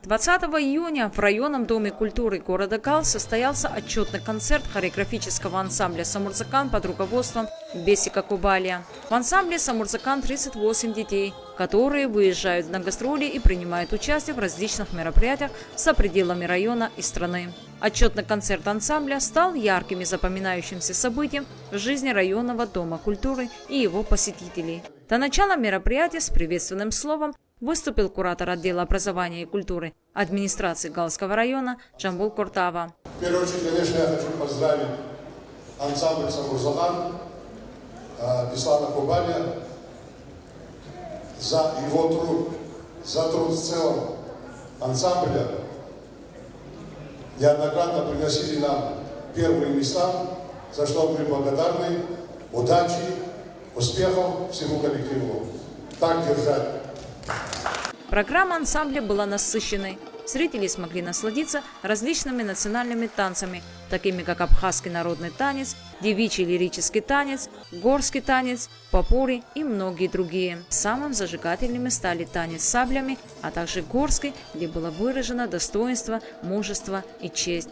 20 июня в районном доме культуры города Кал состоялся отчетный концерт хореографического ансамбля «Самурзакан» под руководством Бесика Кубалия. В ансамбле «Самурзакан» 38 детей, которые выезжают на гастроли и принимают участие в различных мероприятиях за пределами района и страны. Отчетный концерт ансамбля стал ярким и запоминающимся событием в жизни районного дома культуры и его посетителей. До начала мероприятия с приветственным словом выступил куратор отдела образования и культуры администрации Галского района Джамбул Куртава. В первую очередь, конечно, я хочу поздравить ансамбль «Самурзакан» Беслана Кубалия за его труд, за труд в целом ансамбля. Неоднократно приносили нам первые места, за что мы благодарны. Удачи, успехов всему коллективу. Так держать. Программа ансамбля была насыщенной. Зрители смогли насладиться различными национальными танцами, такими как абхазский народный танец, девичий лирический танец, горский танец, попури и многие другие. Самым зажигательными стали танец с саблями, а также горский, где было выражено достоинство, мужество и честь.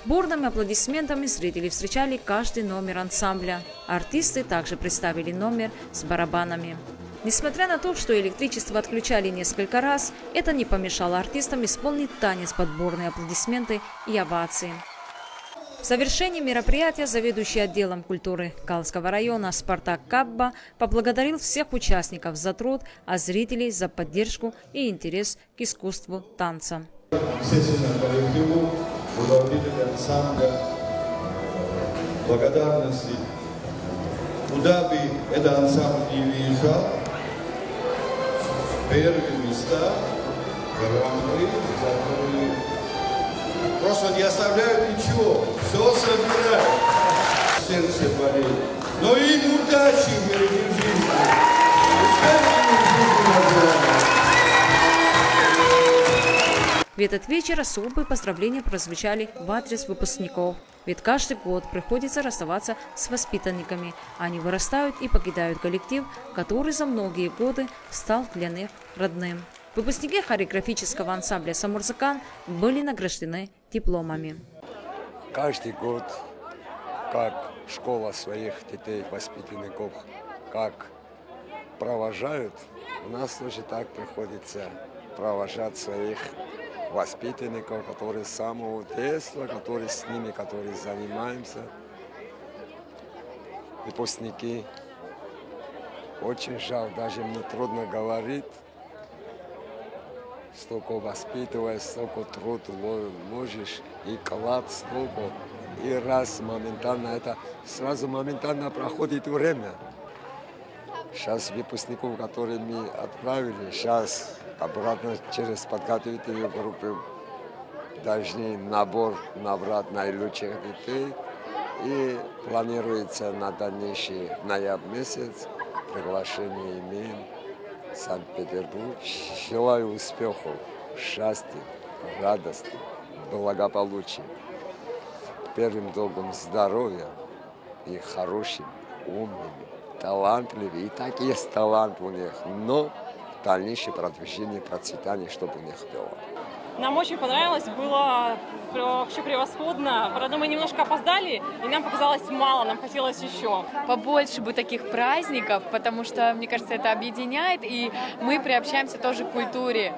Бурными аплодисментами зрители встречали каждый номер ансамбля. Артисты также представили номер с барабанами. Несмотря на то, что электричество отключали несколько раз, это не помешало артистам исполнить танец под бурные аплодисменты и овации. В завершении мероприятия заведующий отделом культуры Калского района Спартак Кабба поблагодарил всех участников за труд, а зрителей за поддержку и интерес к искусству танца. Руководителя ансамбля, благодарности. Куда бы этот ансамбль не выезжал, первые места, грамоты, которые просто не оставляют ничего, все собирают, сердце болит. Но им удачи впереди в жизни. В этот вечер особые поздравления прозвучали в адрес выпускников. Ведь каждый год приходится расставаться с воспитанниками. Они вырастают и покидают коллектив, который за многие годы стал для них родным. Выпускники хореографического ансамбля «Самурзакан» были награждены дипломами. Каждый год, как школа своих детей, воспитанников, как провожают, у нас тоже так приходится провожать своих воспитанников, которые с самого детства, которые с ними, которые занимаемся, выпускники. Очень жаль, даже мне трудно говорить, столько воспитываешь, столько труд ложишь, и клад столько, и раз моментально, это сразу моментально проходит время. Сейчас выпускников, которые мы отправили, сейчас обратно через подготовительную группу должны набор набрать наилучших детей. И планируется на дальнейший ноябрь месяц приглашение имеем в Санкт-Петербург. Желаю успехов, счастья, радости, благополучия. Первым долгом здоровья и хорошим, умным, талантливые, и так есть талант у них, но дальнейшее продвижение, процветание, чтобы у них было. Нам очень понравилось, было вообще превосходно. Правда, мы немножко опоздали, и нам показалось мало, нам хотелось еще. Побольше бы таких праздников, потому что, мне кажется, это объединяет, и мы приобщаемся тоже к культуре.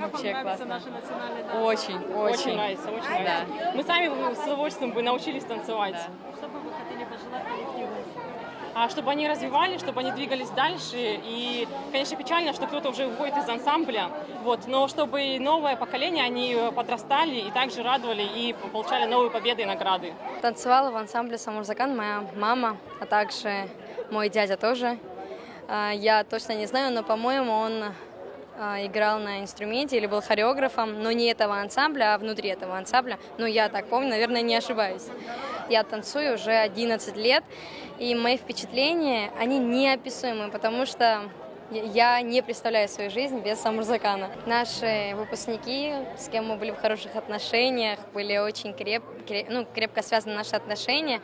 Вообще классно. Наши национальные танцы? Очень. Очень нравится, очень нравится. Мы сами с удовольствием бы научились танцевать. Да. Что бы вы хотели пожелать коллективу? Чтобы они развивались, чтобы они двигались дальше. И, конечно, печально, что кто-то уже уходит из ансамбля. Вот, но чтобы новое поколение, они подрастали и также радовали и получали новые победы и награды. Танцевала в ансамбле «Самурзакан» моя мама, а также мой дядя тоже. Я точно не знаю, но, по-моему, он играл на инструменте или был хореографом, но не этого ансамбля, а внутри этого ансамбля. Ну, я так помню, наверное, не ошибаюсь. Я танцую уже 11 лет, и мои впечатления, они неописуемы, потому что я не представляю свою жизнь без Самурзакана. Наши выпускники, с кем мы были в хороших отношениях, были очень крепко связаны наши отношения.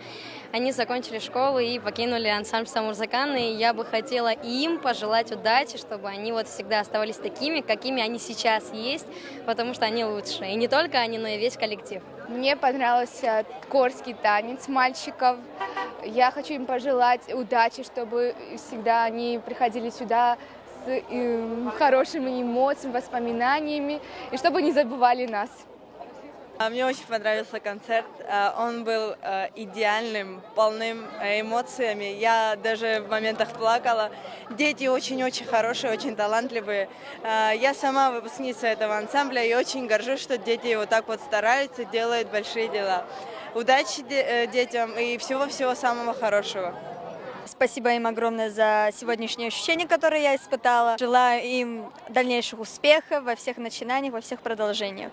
Они закончили школу и покинули ансамбль Самурзакана, и я бы хотела им пожелать удачи, чтобы они вот всегда оставались такими, какими они сейчас есть, потому что они лучшие. И не только они, но и весь коллектив. Мне понравился горский танец мальчиков. Я хочу им пожелать удачи, чтобы всегда они приходили сюда с хорошими эмоциями, воспоминаниями, и чтобы не забывали нас. Мне очень понравился концерт. Он был идеальным, полным эмоциями. Я даже в моментах плакала. Дети очень-очень хорошие, очень талантливые. Я сама выпускница этого ансамбля и очень горжусь, что дети вот так вот стараются, делают большие дела. Удачи детям и всего-всего самого хорошего. Спасибо им огромное за сегодняшние ощущения, которые я испытала. Желаю им дальнейших успехов во всех начинаниях, во всех продолжениях.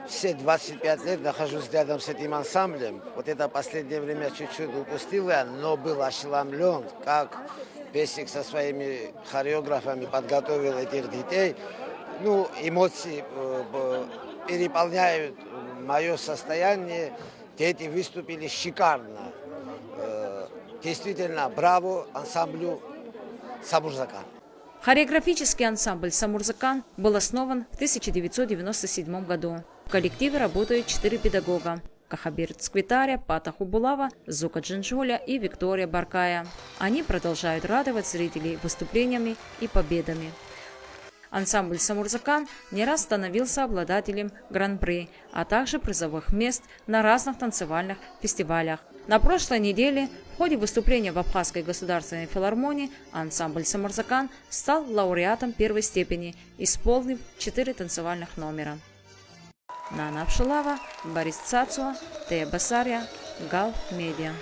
Все 25 лет нахожусь рядом с этим ансамблем. Вот это последнее время чуть-чуть упустила, но был ошеломлен, как Бесик со своими хореографами подготовил этих детей. Ну, эмоции переполняют мое состояние. Дети выступили шикарно. Действительно, браво ансамблю «Самурзакан». Хореографический ансамбль «Самурзакан» был основан в 1997 году. В коллективе работают 4 педагога – Кахабир Цквитаря, Пата Хубулава, Зука Джинджоля и Виктория Баркая. Они продолжают радовать зрителей выступлениями и победами. Ансамбль «Самурзакан» не раз становился обладателем гран-при, а также призовых мест на разных танцевальных фестивалях. На прошлой неделе в ходе выступления в Абхазской государственной филармонии ансамбль «Самурзакан» стал лауреатом первой степени, исполнив 4 танцевальных номера. Нана Абшилава, Борис Цацуа, Тея Басария, Гал Медиа.